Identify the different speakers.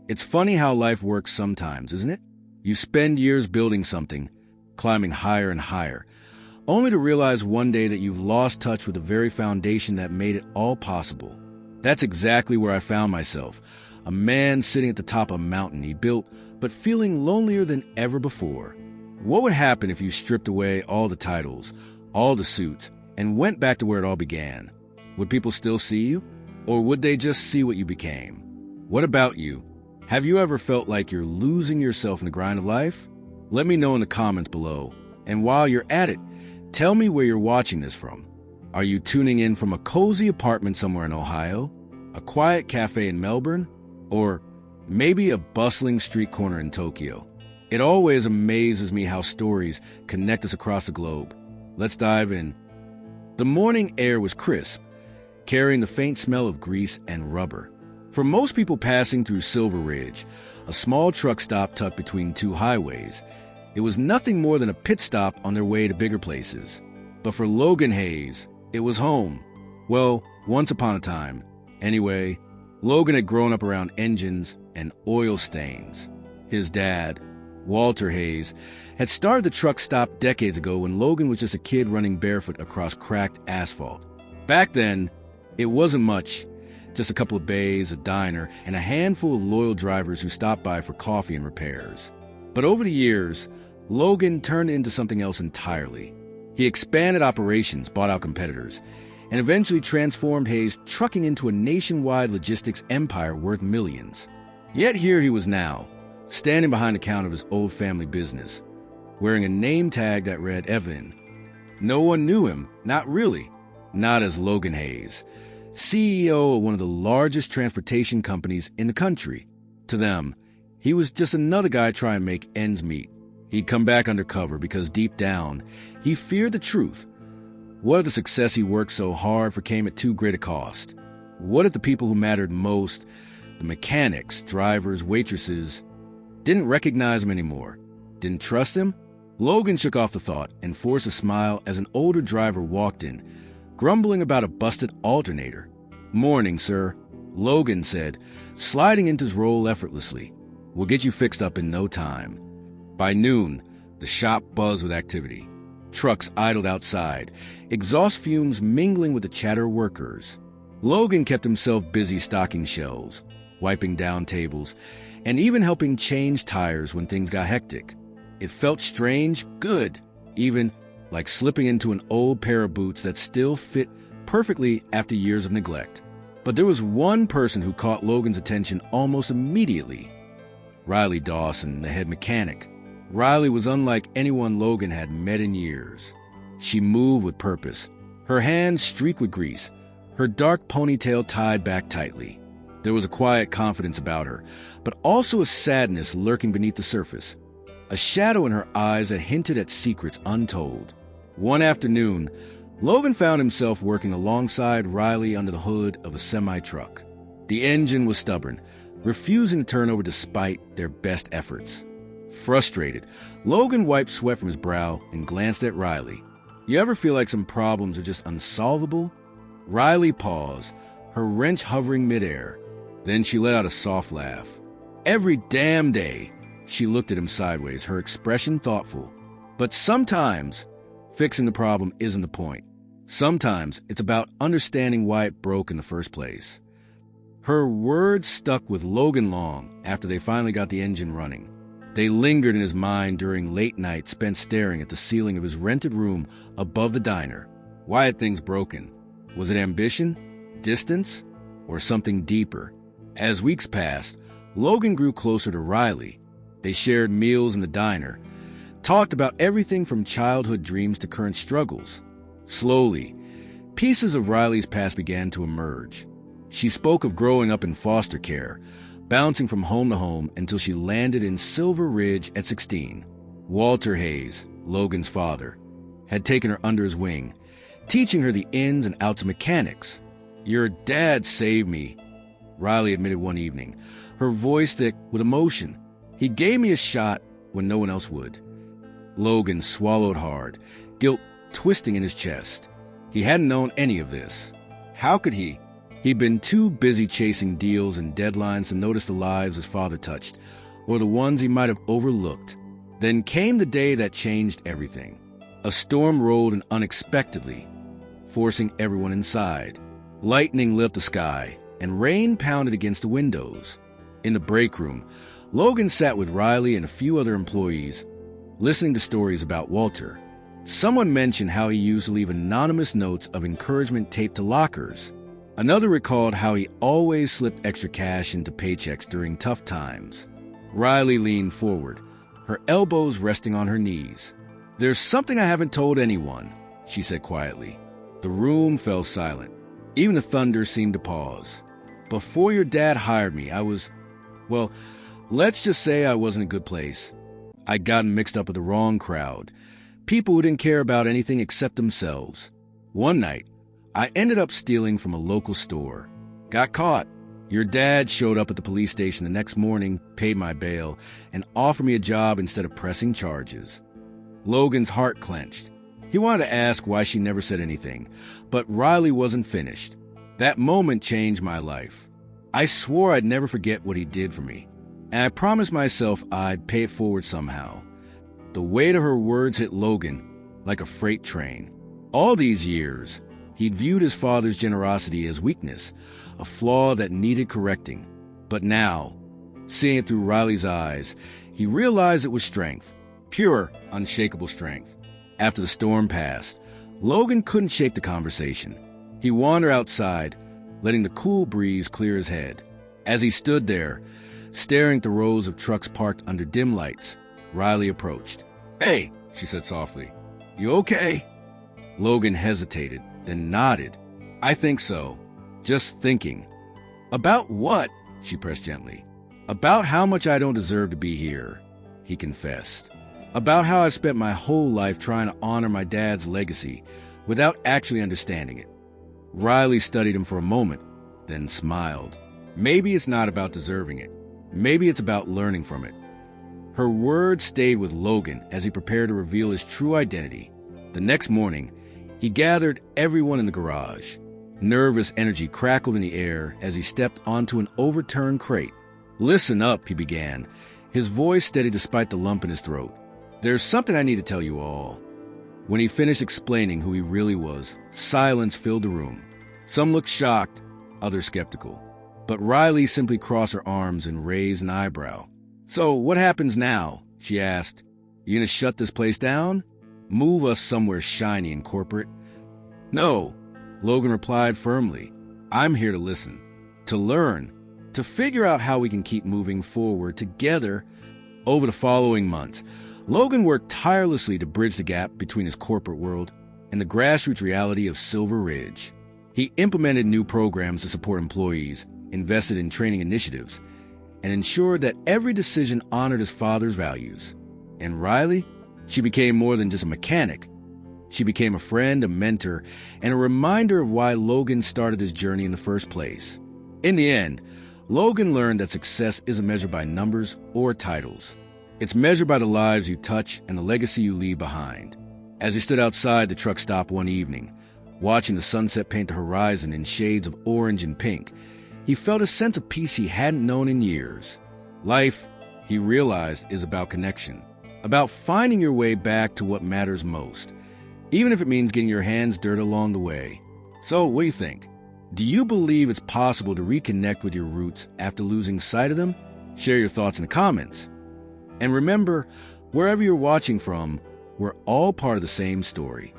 Speaker 1: It's funny how life works sometimes, isn't it? You spend years building something, climbing higher and higher, only to realize one day that you've lost touch with the very foundation that made it all possible. That's exactly where I found myself, a man sitting at the top of a mountain he built, but feeling lonelier than ever before. What would happen if you stripped away all the titles, all the suits, and went back to where it all began? Would people still see you? Or would they just see what you became? What about you? Have you ever felt like you're losing yourself in the grind of life? Let me know in the comments below. And while you're at it, tell me where you're watching this from. Are you tuning in from a cozy apartment somewhere in Ohio, a quiet cafe in Melbourne, or maybe a bustling street corner in Tokyo? It always amazes me how stories connect us across the globe. Let's dive in. The morning air was crisp, carrying the faint smell of grease and rubber. For most people passing through Silver Ridge, a small truck stop tucked between two highways, it was nothing more than a pit stop on their way to bigger places. But for Logan Hayes, it was home. Well, once upon a time. Anyway, Logan had grown up around engines and oil stains. His dad, Walter Hayes, had started the truck stop decades ago when Logan was just a kid running barefoot across cracked asphalt. Back then, it wasn't much, just a couple of bays, a diner, and a handful of loyal drivers who stopped by for coffee and repairs. But over the years, Logan turned into something else entirely. He expanded operations, bought out competitors, and eventually transformed Hayes' trucking into a nationwide logistics empire worth millions. Yet here he was now, standing behind the counter of his old family business, wearing a name tag that read Evan. No one knew him, not really, not as Logan Hayes, CEO of one of the largest transportation companies in the country. To them, he was just another guy trying to make ends meet. He'd come back undercover because deep down, he feared the truth. What if the success he worked so hard for came at too great a cost? What if the people who mattered most, the mechanics, drivers, waitresses, didn't recognize him anymore? Didn't trust him? Logan shook off the thought and forced a smile as an older driver walked in, grumbling about a busted alternator. "Morning, sir," Logan said, sliding into his role effortlessly. "We'll get you fixed up in no time." By noon, the shop buzzed with activity. Trucks idled outside, exhaust fumes mingling with the chatter of workers. Logan kept himself busy stocking shelves, wiping down tables, and even helping change tires when things got hectic. It felt strange, good, even like slipping into an old pair of boots that still fit perfectly after years of neglect. But there was one person who caught Logan's attention almost immediately. Riley Dawson, the head mechanic. Riley was unlike anyone Logan had met in years. She moved with purpose, her hands streaked with grease, her dark ponytail tied back tightly. There was a quiet confidence about her, but also a sadness lurking beneath the surface, a shadow in her eyes that hinted at secrets untold. One afternoon, Logan found himself working alongside Riley under the hood of a semi-truck. The engine was stubborn, refusing to turn over despite their best efforts. Frustrated, Logan wiped sweat from his brow and glanced at Riley. "You ever feel like some problems are just unsolvable?" Riley paused, her wrench hovering midair. Then she let out a soft laugh. "Every damn day." She looked at him sideways, her expression thoughtful. "But sometimes fixing the problem isn't the point. Sometimes it's about understanding why it broke in the first place." Her words stuck with Logan long after they finally got the engine running. They lingered in his mind during late nights spent staring at the ceiling of his rented room above the diner. Why had things broken? Was it ambition, distance, or something deeper? As weeks passed, Logan grew closer to Riley. They shared meals in the diner, talked about everything from childhood dreams to current struggles. Slowly, pieces of Riley's past began to emerge. She spoke of growing up in foster care, bouncing from home to home until she landed in Silver Ridge at 16. Walter Hayes, Logan's father, had taken her under his wing, teaching her the ins and outs of mechanics. "Your dad saved me," Riley admitted one evening, her voice thick with emotion. "He gave me a shot when no one else would." Logan swallowed hard, guilt twisting in his chest. He hadn't known any of this. How could he? He'd been too busy chasing deals and deadlines to notice the lives his father touched, or the ones he might have overlooked. Then came the day that changed everything. A storm rolled in unexpectedly, forcing everyone inside. Lightning lit the sky, and rain pounded against the windows. In the break room, Logan sat with Riley and a few other employees, listening to stories about Walter. Someone mentioned how he used to leave anonymous notes of encouragement taped to lockers. Another recalled how he always slipped extra cash into paychecks during tough times. Riley leaned forward, her elbows resting on her knees. "There's something I haven't told anyone," she said quietly. The room fell silent. Even the thunder seemed to pause. "Before your dad hired me, well, let's just say I was in a good place. I'd gotten mixed up with the wrong crowd, people who didn't care about anything except themselves. One night, I ended up stealing from a local store. Got caught. Your dad showed up at the police station the next morning, paid my bail, and offered me a job instead of pressing charges." Logan's heart clenched. He wanted to ask why she never said anything, but Riley wasn't finished. "That moment changed my life. I swore I'd never forget what he did for me, and I promised myself I'd pay it forward somehow." The weight of her words hit Logan like a freight train. All these years, he'd viewed his father's generosity as weakness, a flaw that needed correcting. But now, seeing it through Riley's eyes, he realized it was strength, pure, unshakable strength. After the storm passed, Logan couldn't shake the conversation. He wandered outside, letting the cool breeze clear his head. As he stood there, staring at the rows of trucks parked under dim lights, Riley approached. "Hey," she said softly, "you okay?" Logan hesitated, then nodded. "I think so. Just thinking." "About what?" she pressed gently. "About how much I don't deserve to be here," he confessed. "About how I've spent my whole life trying to honor my dad's legacy without actually understanding it." Riley studied him for a moment, then smiled. "Maybe it's not about deserving it. Maybe it's about learning from it." Her words stayed with Logan as he prepared to reveal his true identity. The next morning, he gathered everyone in the garage. Nervous energy crackled in the air as he stepped onto an overturned crate. "Listen up," he began, his voice steady despite the lump in his throat. "There's something I need to tell you all." When he finished explaining who he really was, silence filled the room. Some looked shocked, others skeptical. But Riley simply crossed her arms and raised an eyebrow. "So what happens now?" she asked. "You gonna shut this place down? Move us somewhere shiny and corporate?" "No," Logan replied firmly. "I'm here to listen, to learn, to figure out how we can keep moving forward together." Over the following months, Logan worked tirelessly to bridge the gap between his corporate world and the grassroots reality of Silver Ridge. He implemented new programs to support employees, invested in training initiatives, and ensured that every decision honored his father's values. And Riley? She became more than just a mechanic. She became a friend, a mentor, and a reminder of why Logan started his journey in the first place. In the end, Logan learned that success isn't measured by numbers or titles. It's measured by the lives you touch and the legacy you leave behind. As he stood outside the truck stop one evening, watching the sunset paint the horizon in shades of orange and pink, he felt a sense of peace he hadn't known in years. Life, he realized, is about connection, about finding your way back to what matters most, even if it means getting your hands dirty along the way. So, what do you think? Do you believe it's possible to reconnect with your roots after losing sight of them? Share your thoughts in the comments. And remember, wherever you're watching from, we're all part of the same story.